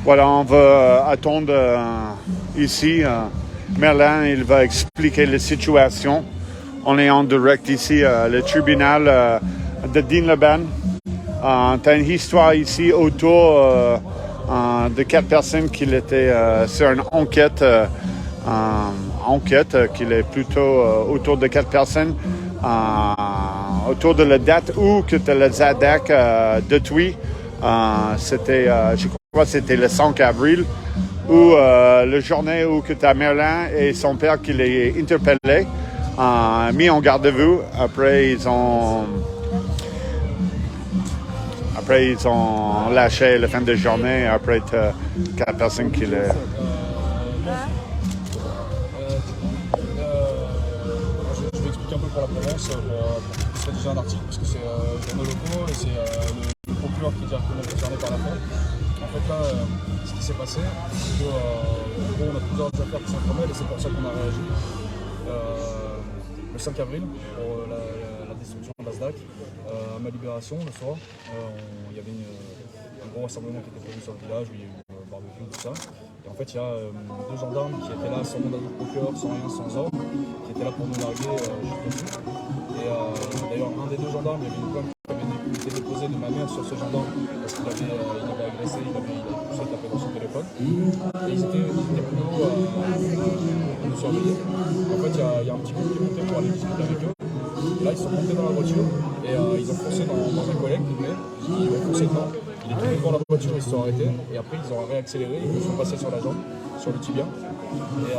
Voilà, on va attendre ici. Merlin, il va expliquer la situation. On est en direct ici, le tribunal de Dean-le-Ban. T'as une histoire ici autour de 4 personnes qui étaient sur une enquête. Qu'il est plutôt autour de 4 personnes. Autour de la date où que le Zadak de Thuy. C'était, je crois que c'était le 5 avril, où le journée où que tu as Merlin et son père qui l'ont interpellé, mis en garde à vue. Après, ils ont lâché la fin de journée. Après, tu as 4 personnes qui l'ont... Je vais expliquer un peu pour la Provence, pour se rédiger un article, parce que c'est journaux locaux et c'est le procureur qui est directement concerné par l'affaire. En fait là, ce qui s'est passé, c'est que on a plusieurs affaires qui s'entremêlent et c'est pour ça qu'on a réagi. Le 5 avril, pour la destruction de l'ASDAC, à ma libération le soir, il y avait un gros rassemblement qui était prévu sur le village, où il y a eu barbecue, tout ça. Et en fait, il y a 2 gendarmes qui étaient là sans mandat de procureur, sans rien, sans ordre, qui étaient là pour nous larguer juste dessus. Et d'ailleurs, un des 2 gendarmes, il y avait une plainte qui avait été déposée de ma mère sur ce gendarme parce qu'il avait agressé, il avait poussé, tapé dans son téléphone. Et ils étaient plus haut à nous surveiller. En fait, il y a un petit groupe qui est monté pour aller discuter avec eux. Et là, ils sont montés dans la voiture et ils ont foncé dans un collègue, ils ont foncé dedans. Il est tombé devant la voiture, ils se sont arrêtés et après ils ont réaccéléré, ils sont passés sur la jambe, sur le tibia. Et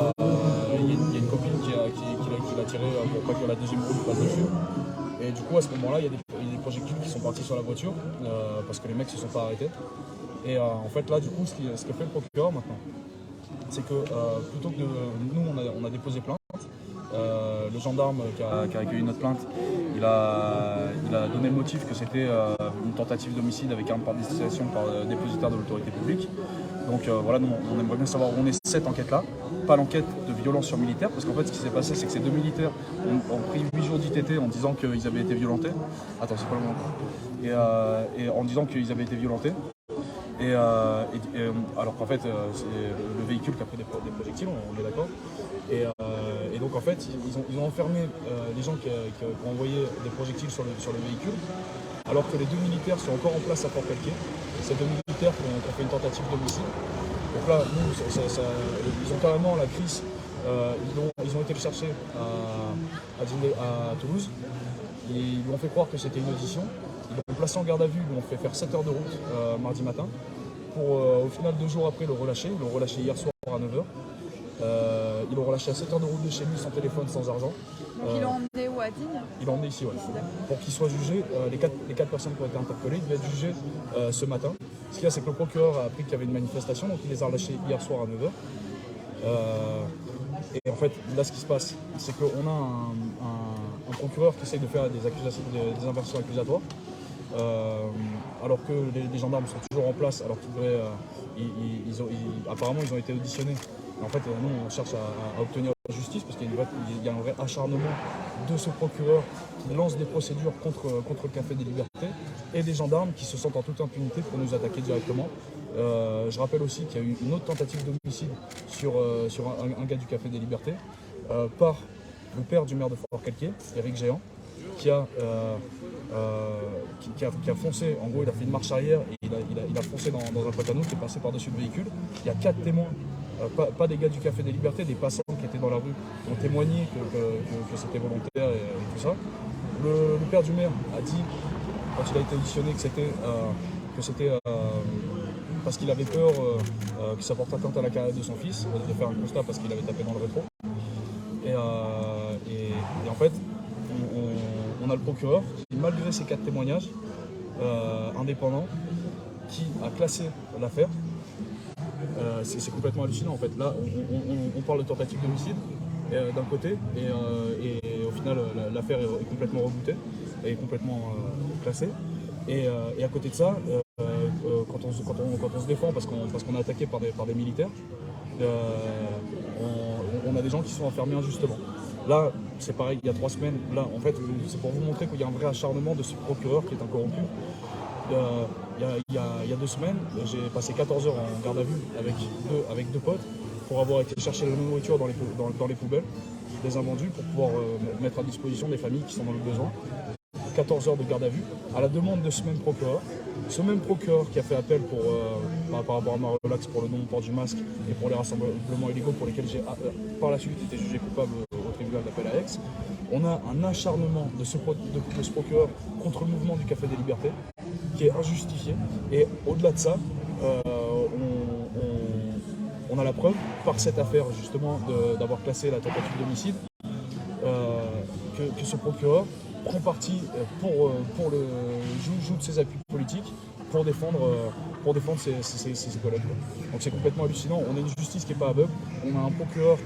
il y a une copine qui l'a tiré pour pas que la deuxième roue lui passe dessus. Et du coup, à ce moment-là, il y a des projectiles qui sont partis sur la voiture parce que les mecs se sont pas arrêtés. Et en fait, là, du coup, ce que fait le procureur maintenant, c'est que plutôt que nous, on a déposé plainte. Le gendarme qui a recueilli notre plainte, il a donné le motif que c'était une tentative d'homicide avec arme par destination par dépositaire de l'autorité publique. Donc voilà, nous, on aimerait bien savoir où on est cette enquête-là, pas l'enquête de violence sur militaire, parce qu'en fait, ce qui s'est passé, c'est que ces 2 militaires ont pris 8 jours d'ITT en disant qu'ils avaient été violentés. Attends, c'est pas le moment. Et en disant qu'ils avaient été violentés. Alors qu'en fait, c'est le véhicule qui a pris des projectiles, on est d'accord. Et donc en fait, ils ont enfermé les gens qui ont envoyé des projectiles sur le véhicule, alors que les 2 militaires sont encore en place à Port-Calquier. Ces 2 militaires qui ont fait une tentative d'homicide. Donc là, nous, ils ont carrément la crise. Ils ont été le chercher à Toulouse. Ils lui ont fait croire que c'était une audition. Ils l'ont placé en garde à vue, ils lui ont fait faire 7 heures de route mardi matin, pour au final 2 jours après le relâcher. Ils l'ont relâché hier soir à 9h. Ils l'ont relâché à 7 heures de route de chez lui, sans téléphone, sans argent. Donc ils l'ont emmené où, à Digne? Ils l'ont emmené ici, ouais. Pour qu'il soit jugé. Les quatre personnes qui ont été interpellées, ils devaient être jugés ce matin. Ce qu'il y a, c'est que le procureur a appris qu'il y avait une manifestation, donc il les a relâchés hier soir à 9h. Et en fait, là, ce qui se passe, c'est qu'on a un procureur qui essaye de faire des inversions accusatoires, alors que les gendarmes sont toujours en place, alors apparemment, ils ont été auditionnés. En fait, nous, on cherche à obtenir la justice parce qu'il y a un vrai acharnement de ce procureur qui lance des procédures contre le Café des Libertés et des gendarmes qui se sentent en toute impunité pour nous attaquer directement. Je rappelle aussi qu'il y a eu une autre tentative d'homicide sur un gars du Café des Libertés par le père du maire de Fort-Calquier, Éric Géant, qui a foncé. En gros, il a fait une marche arrière et il a foncé dans un poids à nous qui est passé par-dessus le véhicule. Il y a 4 témoins, pas des gars du Café des Libertés, des passants qui étaient dans la rue, qui ont témoigné que c'était volontaire et tout ça. Le père du maire a dit, quand il a été auditionné, que c'était parce qu'il avait peur que ça porte atteinte à la carrière de son fils, de faire un constat parce qu'il avait tapé dans le rétro. Et en fait, on a le procureur qui, malgré ces 4 témoignages indépendants, qui a classé l'affaire. C'est complètement hallucinant en fait. Là, on parle de tentative d'homicide d'un côté, et au final, l'affaire est complètement rebootée, est complètement classée. Et à côté de ça, quand on se défend parce qu'on est attaqué par des militaires, on a des gens qui sont enfermés injustement. Là, c'est pareil, il y a 3 semaines, là, en fait, c'est pour vous montrer qu'il y a un vrai acharnement de ce procureur qui est un corrompu. il y a 2 semaines, j'ai passé 14 heures en garde à vue avec deux potes pour avoir été chercher la nourriture dans les poubelles, des invendus, pour pouvoir mettre à disposition des familles qui sont dans le besoin. 14 heures de garde à vue, à la demande de ce même procureur. Ce même procureur qui a fait appel par rapport à ma relaxe pour le non-port du masque et pour les rassemblements illégaux pour lesquels j'ai par la suite été jugé coupable au tribunal d'appel à Aix. On a un acharnement de ce procureur contre le mouvement du Café des Libertés qui est injustifié. Et au-delà de ça, on a la preuve par cette affaire justement d'avoir classé la tentative d'homicide que ce procureur prend parti pour le joue de ses appuis politiques pour défendre ses collègues. Donc c'est complètement hallucinant. On a une justice qui n'est pas aveugle. On a un procureur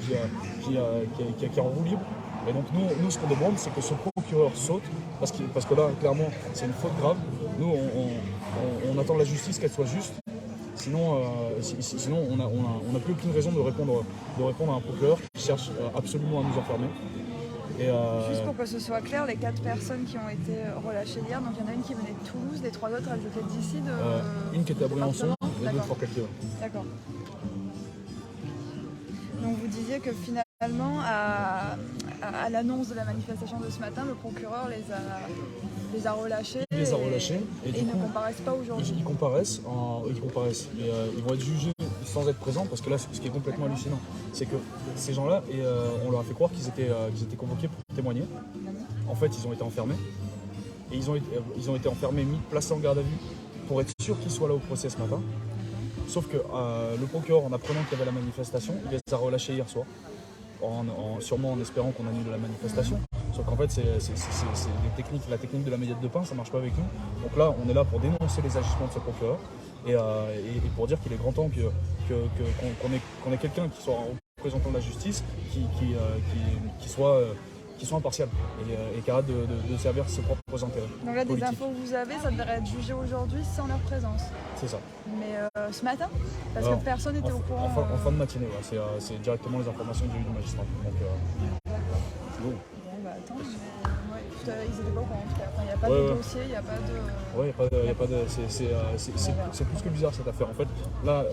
qui est en roue libre. Et donc nous ce qu'on demande, c'est que ce procureur saute, parce que là, clairement, c'est une faute grave. Nous, on attend la justice qu'elle soit juste. Sinon, on n'a plus aucune raison de répondre à un procureur qui cherche absolument à nous enfermer. Juste pour que ce soit clair, les 4 personnes qui ont été relâchées hier, donc il y en a une qui venait de Toulouse, les 3 autres elles étaient d'ici une qui était à Briançon, les 2 de Fort-Calquier. D'accord. Donc vous disiez que finalement, à l'annonce de la manifestation de ce matin, le procureur les a relâchés. Il les a relâchés. Et ils ne comparaissent pas aujourd'hui. Ils comparaissent. Mais ils vont être jugés sans être présents, parce que là, ce qui est complètement hallucinant, c'est que ces gens-là, on leur a fait croire qu'ils étaient convoqués pour témoigner. En fait, ils ont été enfermés. Et ils ont été enfermés, placés en garde à vue, pour être sûr qu'ils soient là au procès ce matin. Sauf que le procureur, en apprenant qu'il y avait la manifestation, il les a relâchés hier soir, sûrement en espérant qu'on annule la manifestation. Sauf qu'en fait, c'est la technique de la médiate de pain, ça ne marche pas avec nous. Donc là, on est là pour dénoncer les agissements de ce procureur et pour dire qu'il est grand temps qu'on ait quelqu'un qui soit un représentant de la justice, qui soit impartial et qui arrête de servir ses propres intérêts. Donc là, politiques. des infos que vous avez, ça devrait être jugé aujourd'hui sans leur présence. C'est ça. Mais ce matin, parce que personne n'était au courant. En fin de matinée, ouais. C'est directement les informations du magistrat. Donc, Bon, bah attends, ils étaient pas au courant en tout cas. Enfin, il n'y a pas de dossier, il n'y a pas de. Ouais, il y a pas de. C'est plus que bizarre cette affaire. En fait, là,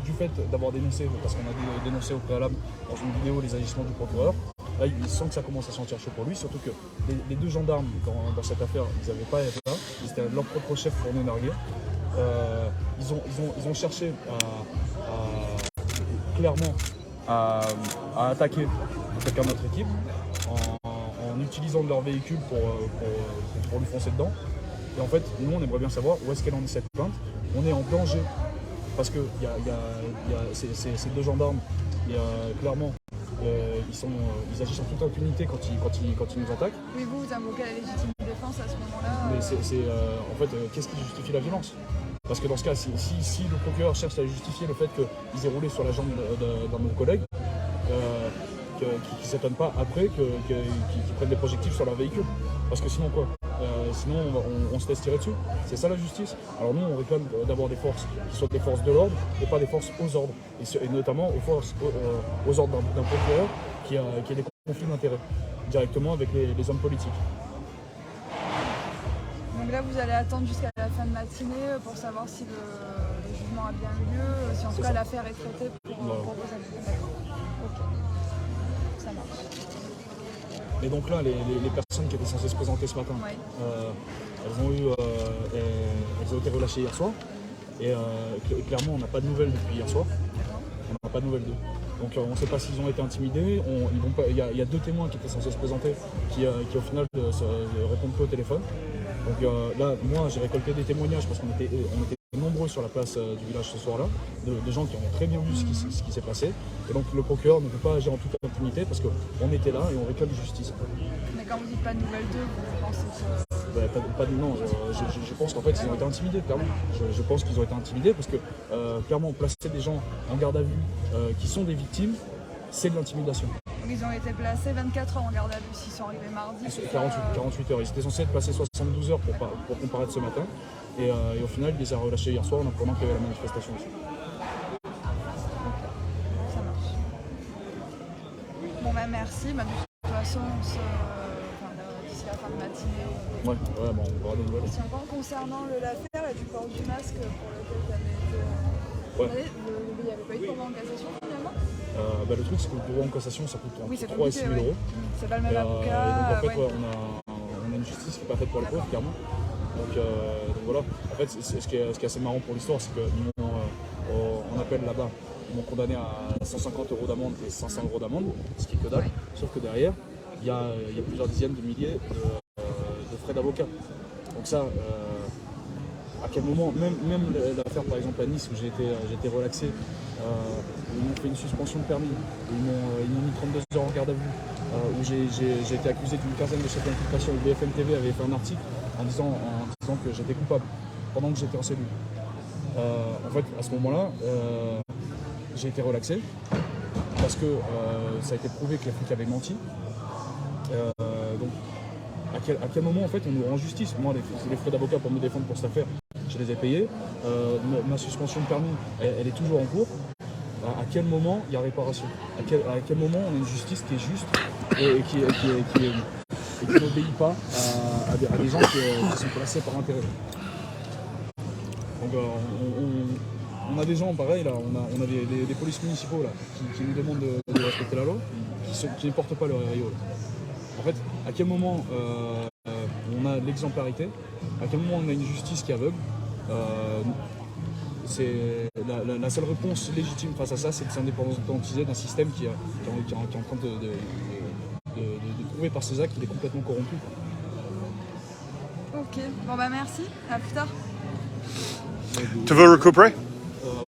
du fait d'avoir dénoncé, parce qu'on a dénoncé au préalable dans une vidéo les agissements du procureur, là, il sent que ça commence à sentir chaud pour lui, surtout que les 2 gendarmes, dans cette affaire, ils n'avaient pas à être là, ils étaient leur propre chef pour nous narguer. Ils ont cherché clairement à attaquer quelqu'un de notre équipe en utilisant leur véhicule pour lui foncer dedans. Et en fait, nous, on aimerait bien savoir où est-ce qu'elle en est cette plainte. On est en danger parce que ces 2 gendarmes, clairement, ils agissent en toute impunité quand ils nous attaquent. Oui, vous invoquez la légitime défense à ce moment-là. Mais en fait, qu'est-ce qui justifie la violence? Parce que dans ce cas, si le procureur cherche à justifier le fait qu'ils aient roulé sur la jambe d'un de nos collègues, qui ne s'étonnent pas après qu'ils prennent des projectiles sur leur véhicule. Parce que sinon quoi? Sinon on se laisse tirer dessus. C'est ça la justice. Alors nous on réclame d'abord des forces qui soient des forces de l'ordre et pas des forces aux ordres. Et notamment aux ordres d'un procureur qui a des conflits d'intérêts directement avec les hommes politiques. Donc là vous allez attendre jusqu'à la fin de matinée pour savoir si le jugement a bien eu lieu, si en tout cas l'affaire est traitée pour vos amis. D'accord. Ok. Ça marche. Et donc là, les personnes qui étaient censées se présenter ce matin, elles ont été relâchées hier soir. Et clairement, on n'a pas de nouvelles depuis hier soir. On n'a pas de nouvelles d'eux. Donc on ne sait pas s'ils ont été intimidés. Il y a 2 témoins qui étaient censés se présenter qui au final répondent plus au téléphone. Donc là, moi, j'ai récolté des témoignages parce qu'on était nombreux sur la place du village ce soir-là, de gens qui ont très bien vu ce qui s'est passé. Et donc le procureur ne peut pas agir en toute impunité parce qu'on était là et on réclame justice. Mais quand vous dites pas de nouvelles d'eux, vous pensez que... Non, je pense qu'en fait ils ont été intimidés, clairement. Je pense qu'ils ont été intimidés parce que clairement placer des gens en garde à vue qui sont des victimes, c'est de l'intimidation. Ils ont été placés 24 heures en garde à vue, s'ils sont arrivés mardi. 48 heures. Ils étaient censés être placés 72 heures pour comparaître ce matin. Et au final, il les a relâchés hier soir en apprenant qu'il y avait la manifestation aussi. Ça marche. Bon, merci. De toute façon, d'ici jusqu'à la fin de matinée. Ouais, bon, on verra des nouvelles. Si encore concernant l'affaire du port du masque pour lequel tu avais été. Il n'y avait pas eu de pourvoi en cassation finalement? Le truc, c'est que le pourvoi en cassation, ça coûte entre 3 et 6 000 euros. C'est pas le même avocat. Et donc, en fait, on a une justice qui n'est pas faite pour les pauvres, clairement. Donc voilà. En fait, ce qui est assez marrant pour l'histoire, c'est qu'ils m'ont, en appel là-bas, ils m'ont condamné à 150 euros d'amende et 500 euros d'amende, ce qui est que dalle. Sauf que derrière, il y a plusieurs dizaines de milliers de frais d'avocat. Donc ça, à quel moment, même l'affaire par exemple à Nice où j'ai été relaxé, où ils m'ont fait une suspension de permis, où ils m'ont mis 32 heures en garde à vue, où j'ai été accusé d'une quinzaine de chefs d'inculpation, où BFM TV avait fait un article en disant que j'étais coupable pendant que j'étais en cellule. En fait, à ce moment-là, j'ai été relaxé parce que ça a été prouvé que les flics avaient menti. Donc, à quel moment en fait on nous rend justice? Moi, les frais d'avocat pour me défendre pour cette affaire, je les ai payés. Ma suspension de permis, elle est toujours en cours. À quel moment il y a réparation? À quel moment on a une justice qui est juste et qui n'obéit pas à des gens qui sont placés par intérêt? Donc on a des gens pareil là, on a des polices municipaux là, qui nous demandent de respecter la loi, qui ne portent pas leur RIO. En fait, à quel moment on a l'exemplarité, à quel moment on a une justice qui est aveugle? C'est la seule réponse légitime face à ça, c'est de s'indépendantiser d'un système qui est en train de prouver par ses actes qu'il est complètement corrompu. Ok, bon bah merci, à plus tard. Tu veux récupérer?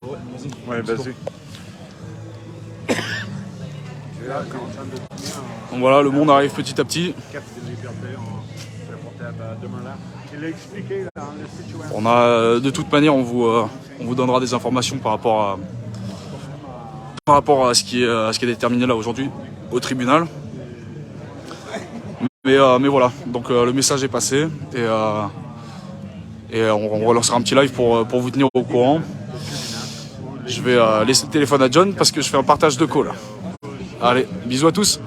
Ouais, vas-y. Oui, vas-y. Donc voilà, le monde arrive petit à petit. On a, de toute manière, on vous donnera des informations par rapport à ce qui est déterminé là aujourd'hui au tribunal. Mais voilà, donc le message est passé et on relancera un petit live pour vous tenir au courant. Je vais laisser le téléphone à John parce que je fais un partage de call. Allez, bisous à tous.